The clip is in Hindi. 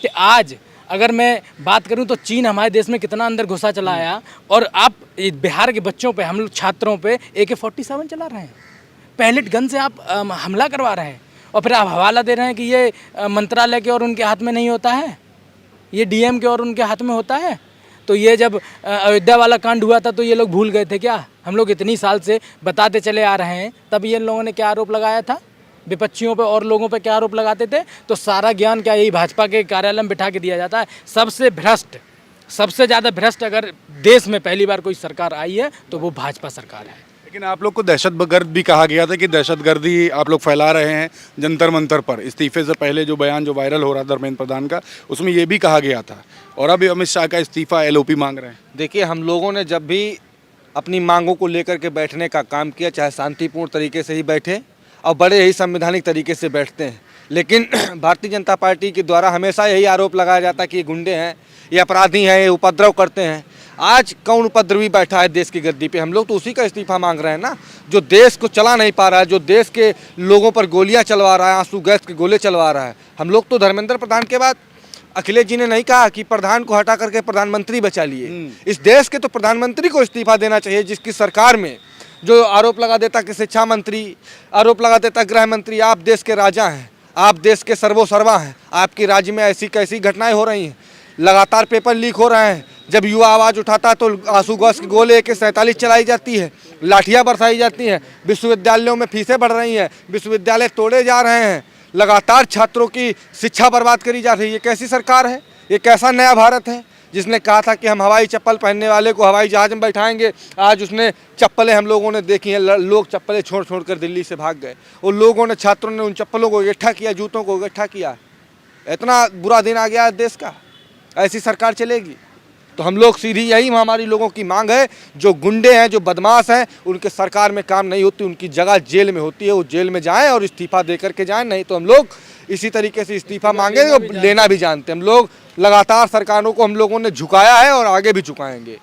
कि आज अगर मैं बात करूं तो चीन हमारे देश में कितना अंदर घुसा चला आया, और आप बिहार के बच्चों पे, हम लोग छात्रों पे AK-47 चला रहे हैं, पैलेट गन से आप हमला करवा रहे हैं, और फिर आप हवाला दे रहे हैं कि ये मंत्रालय के और उनके हाथ में नहीं होता है, ये DM के और उनके हाथ में होता है। तो ये जब अयोध्या वाला कांड हुआ था तो ये लोग भूल गए थे क्या? हम लोग इतनी साल से बताते चले आ रहे हैं, तब ये लोगों ने क्या आरोप लगाया था विपक्षियों पे और लोगों पे, क्या आरोप लगाते थे? तो सारा ज्ञान क्या यही भाजपा के कार्यालय में बिठा के दिया जाता है? सबसे भ्रष्ट, सबसे ज़्यादा भ्रष्ट अगर देश में पहली बार कोई सरकार आई है तो वो भाजपा सरकार है। लेकिन आप लोग को दहशतगर्द भी कहा गया था कि दहशतगर्दी आप लोग फैला रहे हैं जंतर मंतर पर। इस्तीफे से पहले जो बयान जो वायरल हो रहा था धर्मेंद्र प्रधान का, उसमें ये भी कहा गया था, और अभी अमित शाह का इस्तीफा LOP मांग रहे हैं। देखिए, हम लोगों ने जब भी अपनी मांगों को लेकर के बैठने का काम किया, चाहे शांतिपूर्ण तरीके से ही बैठे और बड़े ही संवैधानिक तरीके से बैठते हैं, लेकिन भारतीय जनता पार्टी के द्वारा हमेशा यही आरोप लगाया जाता है कि ये गुंडे हैं, ये अपराधी हैं, ये उपद्रव करते हैं। आज कौन उपद्रवी बैठा है देश की गद्दी पे? हम लोग तो उसी का इस्तीफा मांग रहे हैं ना, जो देश को चला नहीं पा रहा है, जो देश के लोगों पर गोलियां चलवा रहा है, आंसू गैस के गोले चलवा रहा है। हम लोग तो धर्मेंद्र प्रधान के बाद अखिलेश जी ने नहीं कहा कि प्रधान को हटा करके प्रधानमंत्री बचा लिए। इस देश के तो प्रधानमंत्री को इस्तीफा देना चाहिए, जिसकी सरकार में जो आरोप लगा देता कि शिक्षा मंत्री, आरोप लगा देता गृह मंत्री, आप देश के राजा हैं, आप देश के सर्वोसर्वा हैं, आपके राज्य में ऐसी कैसी घटनाएं हो रही हैं, लगातार पेपर लीक हो रहे हैं। जब युवा आवाज़ उठाता तो आंसू गैस के गोले AK-47 चलाई जाती है, लाठियाँ बरसाई जाती हैं, विश्वविद्यालयों में फीसें बढ़ रही हैं, विश्वविद्यालय तोड़े जा रहे हैं, लगातार छात्रों की शिक्षा बर्बाद करी जा रही है। ये कैसी सरकार है? ये कैसा नया भारत है? जिसने कहा था कि हम हवाई चप्पल पहनने वाले को हवाई जहाज में बैठाएंगे, आज उसने चप्पलें हम लोगों ने देखी हैं, लोग चप्पलें छोड़ छोड़ कर दिल्ली से भाग गए। और लोगों ने, छात्रों ने उन चप्पलों को इकट्ठा किया, जूतों को इकट्ठा किया। इतना बुरा दिन आ गया है देश का, ऐसी सरकार चलेगी? तो हम लोग सीधी यही हमारी लोगों की मांग है, जो गुंडे हैं, जो बदमाश हैं, उनके सरकार में काम नहीं होती, उनकी जगह जेल में होती है, वो जेल में जाएं और इस्तीफा दे करके जाएं। नहीं तो हम लोग इसी तरीके से इस्तीफा मांगेंगे और लेना भी जानते हैं। हम लोग लगातार सरकारों को हम लोगों ने झुकाया है और आगे भी झुकाएंगे।